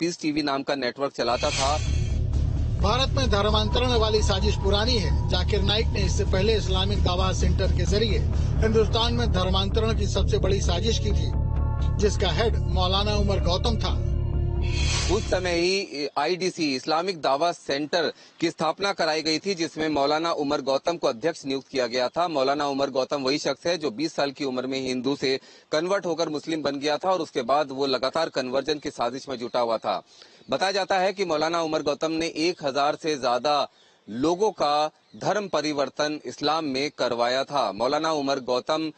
Piece TV नाम का network चलाता था। भारत में धर्मांतरण वाली साजिश पुरानी है। जाकिर नाइक ने इससे पहले इस्लामिक दावा सेंटर के जरिए हिंदुस्तान में धर्मांतरण की सबसे बड़ी साजिश की थी, जिसका हेड मौलाना उमर गौतम था। उस समय ही आईडीसी इस्लामिक दावा सेंटर की स्थापना कराई गई थी, जिसमें मौलाना उमर गौतम को अध्यक्ष नियुक्त किया गया था। मौलाना उमर गौतम वही शख्स है जो 20 साल की उम्र में हिंदू से कन्वर्ट होकर मुस्लिम बन गया था और उसके बाद वो लगातार कन्वर्जन की साजिश में जुटा हुआ था। बताया जाता है कि मौलाना उमर गौतम ने 1000 से ज्यादा लोगों का धर्म परिवर्तन इस्लाम में करवाया था। मौलाना उमर गौतम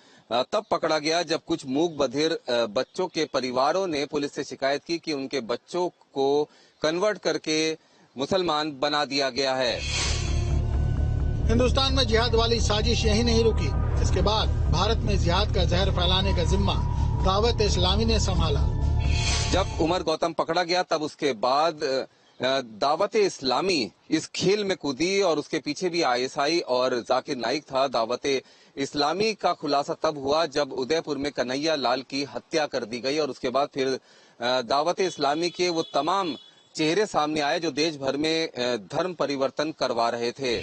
तब पकड़ा गया जब कुछ मूक बधिर बच्चों के परिवारों ने पुलिस से शिकायत की कि उनके बच्चों को कन्वर्ट करके मुसलमान बना दिया गया है। हिंदुस्तान में जिहाद वाली साजिश यही नहीं रुकी। इसके बाद भारत में जिहाद का जहर फैलाने का जिम्मा दावत इस्लामी ने संभाला। जब उमर गौतम पकड़ा गया तब उसके बाद दावत इस्लामी इस खेल में कूदी और उसके पीछे भी आईएसआई और जाकिर नाइक था। दावत इस्लामी का खुलासा तब हुआ जब उदयपुर में कन्हैया लाल की हत्या कर दी गई और उसके बाद फिर दावत इस्लामी के वो तमाम चेहरे सामने आए जो देश भर में धर्म परिवर्तन करवा रहे थे।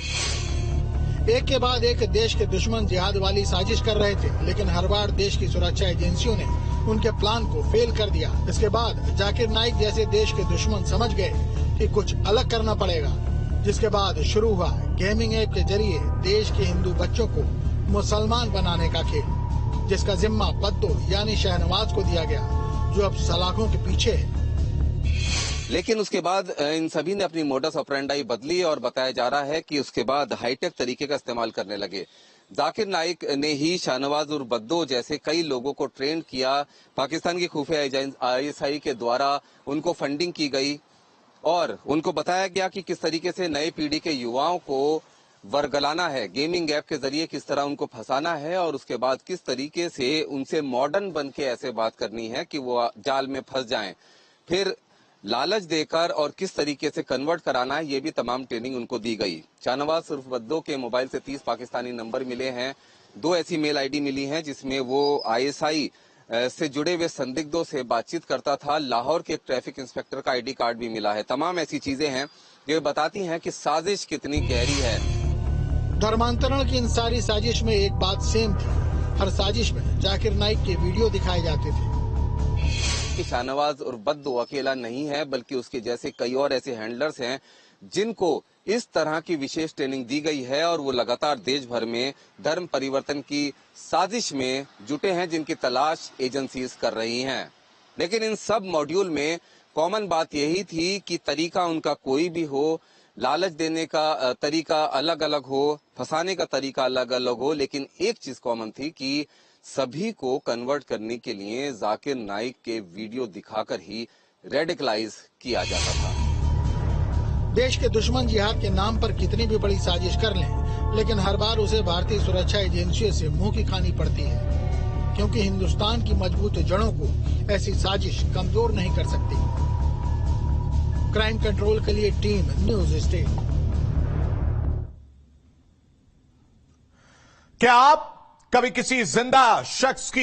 एक के बाद एक देश के दुश्मन जिहाद वाली साजिश कर रहे थे, लेकिन हर बार देश की सुरक्षा एजेंसियों ने उनके प्लान को फेल कर दिया। इसके बाद जाकिर नाइक जैसे देश के दुश्मन समझ गए कि कुछ अलग करना पड़ेगा, जिसके बाद शुरू हुआ गेमिंग ऐप के जरिए देश के हिंदू बच्चों को मुसलमान बनाने का खेल, जिसका जिम्मा बद्दो यानी शहनवाज को दिया गया, जो अब सलाखों के पीछे है। लेकिन उसके बाद इन सभी ने अपनी मोडस ऑपरेंडाई बदली और बताया जा रहा है कि उसके बाद हाईटेक तरीके का इस्तेमाल करने लगे। जाकिर नाइक ने ही शाहनवाज और बद्दो जैसे कई लोगों को ट्रेन किया। पाकिस्तान की खुफिया आईएसआई के द्वारा उनको फंडिंग की गई और उनको बताया गया कि किस तरीके से नई पीढ़ी के युवाओं को वर्गलाना है, गेमिंग ऐप के जरिए किस तरह उनको फंसाना है और उसके बाद किस तरीके से उनसे मॉडर्न बन के ऐसे बात करनी है कि वो जाल में फंस जाएं। फिर लालच देकर और किस तरीके से कन्वर्ट कराना है, ये भी तमाम ट्रेनिंग उनको दी गई। शाहनवाज उर्फ बद्दो के मोबाइल से 30 पाकिस्तानी नंबर मिले हैं। 2 ऐसी मेल आईडी मिली हैं जिसमें वो आईएसआई से जुड़े हुए संदिग्धों से बातचीत करता था। लाहौर के एक ट्रैफिक इंस्पेक्टर का आईडी कार्ड भी मिला है। तमाम ऐसी चीजें हैं जो बताती हैं कि साजिश कितनी गहरी है। धर्मांतरण की इन सारी साजिश में एक बात सेम थी। हर साजिश में जाकिर नाइक के वीडियो दिखाए जाते थे। शाहनवाज और बद्दो अकेला नहीं है, बल्कि उसके जैसे कई और ऐसे हैंडलर्स हैं जिनको इस तरह की विशेष ट्रेनिंग दी गई है और वो लगातार देश भर में धर्म परिवर्तन की साजिश में जुटे हैं, जिनकी तलाश एजेंसीज कर रही हैं। लेकिन इन सब मॉड्यूल में कॉमन बात यही थी कि तरीका उनका कोई भी हो, लालच देने का तरीका अलग अलग हो, फंसाने का तरीका अलग अलग हो, लेकिन एक चीज कॉमन थी कि सभी को कन्वर्ट करने के लिए जाकिर नाइक के वीडियो दिखाकर ही रेडिकलाइज किया जाता था। देश के दुश्मन जिहाद के नाम पर कितनी भी बड़ी साजिश कर लें, लेकिन हर बार उसे भारतीय सुरक्षा एजेंसियों से मुंह की खानी पड़ती है, क्योंकि हिंदुस्तान की मजबूत जड़ों को ऐसी साजिश कमजोर नहीं कर सकती। क्राइम कंट्रोल के लिए टीम न्यूज स्टेट। क्या आप कभी किसी जिंदा शख्स की